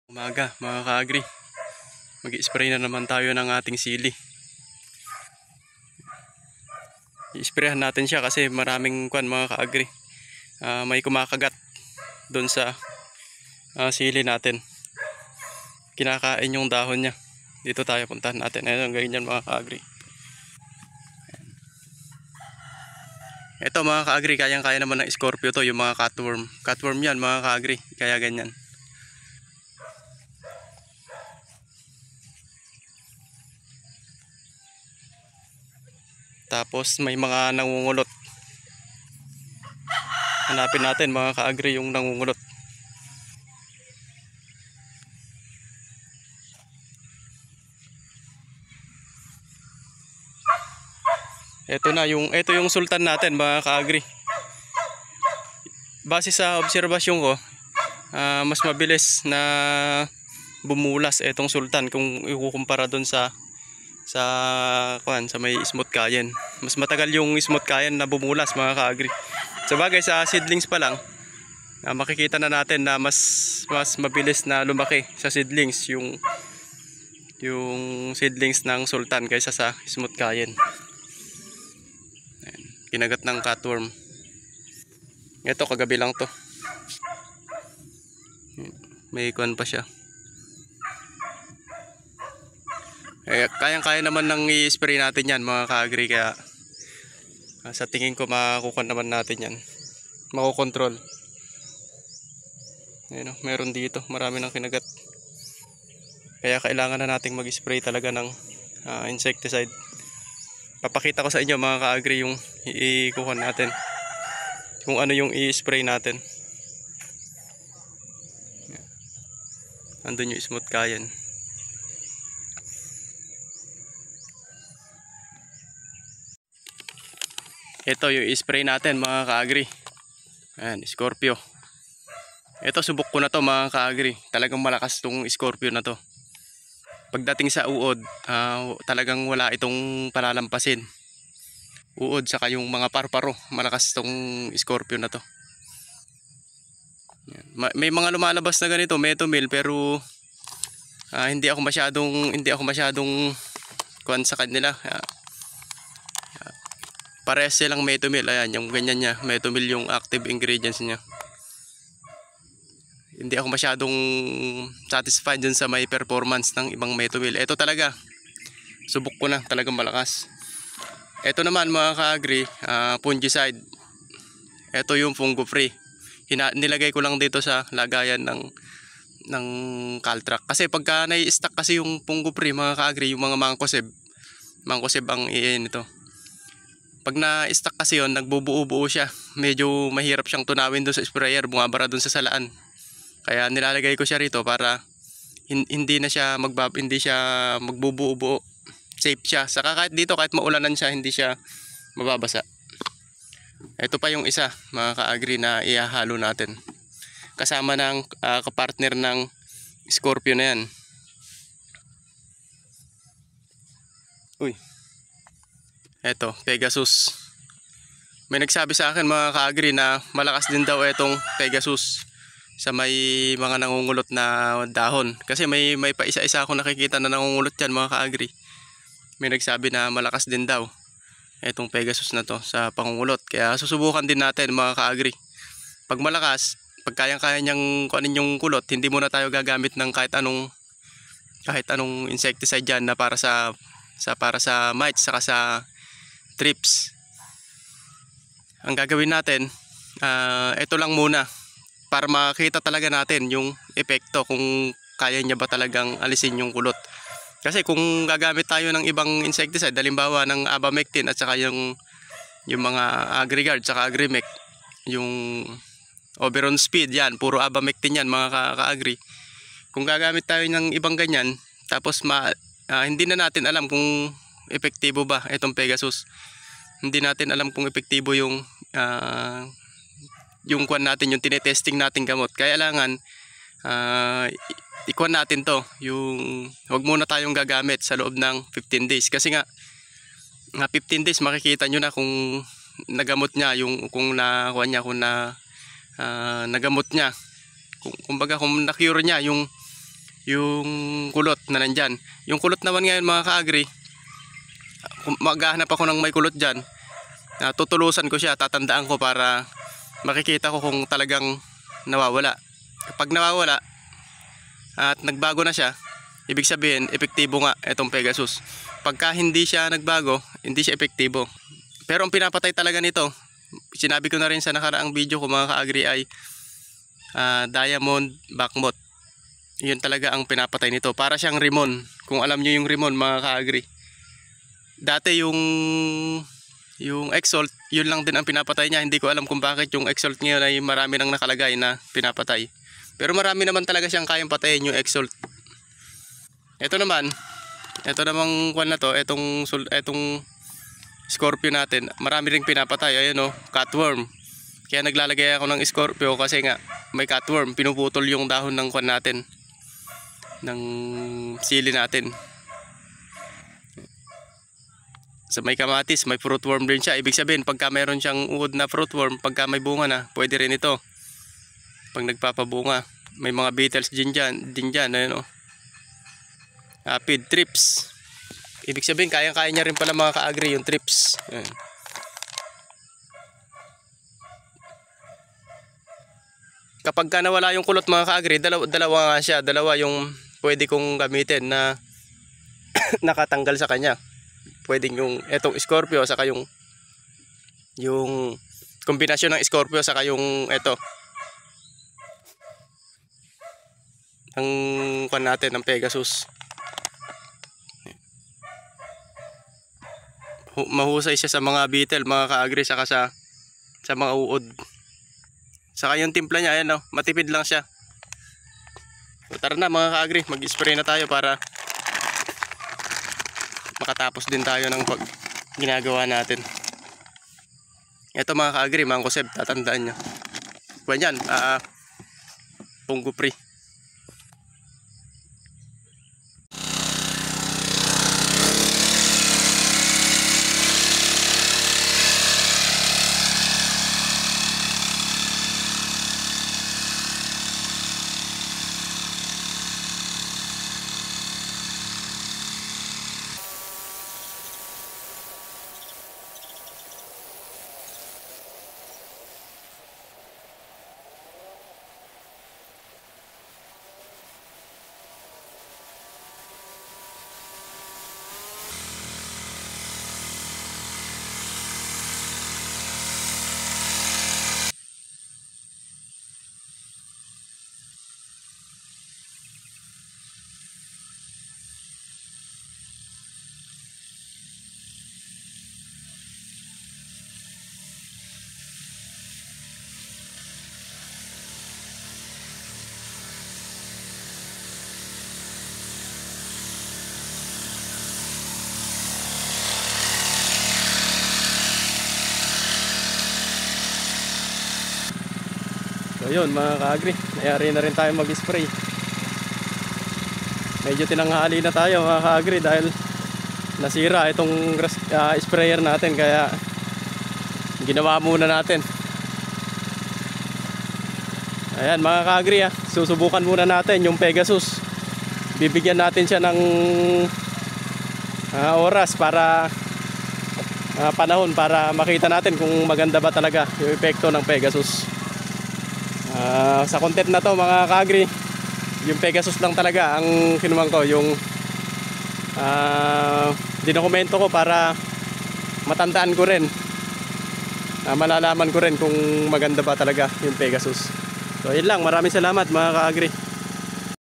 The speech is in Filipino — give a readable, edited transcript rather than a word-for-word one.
Umaga mga ka-agri, mag-i-spray na naman tayo ng ating sili. I-sprayhan natin siya kasi maraming mga ka-agri. May kumakagat doon sa sili natin. Kinakain yung dahon niya. Dito tayo puntahan natin. Ayun, ganyan mga ka-agri. Ito mga ka-agri, kayang-kaya naman ng Scorpio to, yung mga cutworm. Cutworm yan mga ka-agri, kaya ganyan. Tapos may mga nangungulot. Hanapin natin mga ka-agri yung nangungulot. Ito yung sultan natin mga ka-agri. Base sa obserbasyon ko, mas mabilis na bumulas itong sultan kung ikukumpara doon sa may smooth cayenne. Mas matagal yung smooth cayenne na bumulas mga ka-agri. Sabagay sa seedlings pa lang, makikita na natin na mas mabilis na lumaki sa seedlings yung seedlings ng sultan kaysa sa smooth cayenne. Ayan, kinagat ng cutworm. Ito kagabi lang to. May ikuan pa siya. Kayang-kaya naman nang i-spray natin yan mga ka-agri, kaya sa tingin ko makukuha naman natin yan, makukontrol. Ayun, meron dito, marami nang kinagat, kaya kailangan na nating mag-spray talaga ng insecticide. Papakita ko sa inyo mga ka-agri yung ikuha natin, kung ano yung i-spray natin. Andun yung smooth cayenne. Ito yung i-spray natin mga ka-agri. Ayan, Scorpio. Ito subok ko na to mga ka-agri. Talagang malakas tong Scorpio na to. Pagdating sa uod, talagang wala itong palalampasin. Uod saka yung mga parparo, malakas tong Scorpio na to. Ayan. May mga lumalabas na ganito, metomil, pero hindi ako masyadong kuwan sa kanila. Parehas silang metomil. Ayan, yung ganyan niya, metomil yung active ingredients niya. Hindi ako masyadong satisfied dun sa may performance ng ibang metomil. Ito talaga, subok ko na, talagang malakas. Ito naman mga ka-agri, fungicide. Ito yung fungo free. Nilagay ko lang dito sa lagayan ng Caltrac. Kasi pagka nai-stack kasi yung fungo free mga ka-agri, yung mga mancozeb ang iin ito. Pag na-stack kasi yon, nagbubuo-buo siya. Medyo mahirap siyang tunawin doon sa sprayer, bumabara doon sa salaan. Kaya nilalagay ko siya rito para hindi siya magbubuo-buo. Safe siya. Saka kahit dito, kahit maulanan siya, hindi siya mababasa. Ito pa yung isa, mga ka-agri, na ihahalo natin. Kasama ng kapartner ng Scorpio na yan. Uy. Eto, Pegasus. May nagsabi sa akin mga ka-agri na malakas din daw itong Pegasus sa may mga nangungulot na dahon. Kasi may pa isa-isa ako nakikita na nangungulot yan mga ka-agri. May nagsabi na malakas din daw itong Pegasus na to sa pangungulot. Kaya susubukan din natin mga ka-agri. Pag malakas, pag kayang-kaya niyang kuanin yung kulot, hindi muna tayo gagamit ng kahit anong insecticide dyan na para sa mites saka sa trips. Ang gagawin natin, ito lang muna para makita talaga natin yung epekto, kung kaya niya ba talagang alisin yung kulot. Kasi kung gagamit tayo ng ibang insecticide, halimbawa ng Abamectin at saka yung mga Agrigard saka Agrimec, yung Oberon Speed, yan puro Abamectin yan mga ka-agri. Kung gagamit tayo ng ibang ganyan, tapos hindi na natin alam kung epektibo ba itong Pegasus. Hindi natin alam kung epektibo yung kuan natin, yung tinetesting natin gamot. Kaya kailangan ikuan natin to, yung wag muna tayong gagamit sa loob ng 15 days. Kasi nga 15 days makikita nyo na kung nagamot niya, kung nagamot niya, kumbaga kung na-cure niya yung yung kulot na nandyan. Yung kulot naman ngayon mga ka-agri, maghahanap ako ng may kulot dyan, tutulusan ko siya, tatandaan ko para makikita ko kung talagang nawawala. Kapag nawawala at nagbago na siya, ibig sabihin epektibo nga itong Pegasus. Pagka hindi siya nagbago, hindi siya epektibo. Pero ang pinapatay talaga nito, sinabi ko na rin sa nakaraang video ko mga ka-agri, ay diamond backmoth. Yun talaga ang pinapatay nito. Para siyang rimon. Kung alam nyo yung rimon mga ka-agri. Dati yung Exalt, yun lang din ang pinapatay niya. Hindi ko alam kung bakit yung Exalt ngayon ay marami nang nakalagay na pinapatay. Pero marami naman talaga siyang kayang patayin yung Exalt. Ito namang kwan na to, etong Scorpio natin, marami ring pinapatay. Ayun o, cutworm. Kaya naglalagay ako ng Scorpio kasi nga may cutworm, pinuputol yung dahon ng kwan natin, ng sili natin. Sa may kamatis, may fruitworm din siya. Ibig sabihin, pagka mayroon siyang uod na fruitworm, pagka may bunga na, pwede rin ito. Pag nagpapabunga, may mga beetles din dyan, ayun o. Apid, trips. Ibig sabihin, kayang-kaya niya rin pala mga ka-agri yung trips. Ayun. Kapag ka nawala yung kulot mga ka-agri, dalawa nga siya. Dalawa yung pwede kong gamitin na nakatanggal sa kanya. Pwedeng yung etong Scorpio saka yung kombinasyon ng Scorpio saka yung ang kan natin ng Pegasus. Mahusay siya sa mga beetle mga ka-agri, saka sa mga uod. Saka yung timpla niya, ayan o, matipid lang siya. So, tara na mga ka-agri, mag-spray na tayo para makatapos din tayo ng ginagawa natin. Ito mga ka-agri, Mancozeb, tatandaan nyo. Kuwan yan, Punggupri. So yun mga ka-agri, nayari na rin tayo mag-spray. Medyo tinanghali na tayo mga ka-agri dahil nasira itong sprayer natin, kaya ginawa muna natin. Ayan mga ka-agri, susubukan muna natin yung Pegasus. Bibigyan natin siya ng oras para panahon para makita natin kung maganda ba talaga yung epekto ng Pegasus. Sa content na to mga ka-agri, yung Pegasus lang talaga ang kinuman ko, yung dinokumento ko para matandaan ko rin, malalaman ko rin kung maganda ba talaga yung Pegasus. So yun lang, maraming salamat mga ka-agri.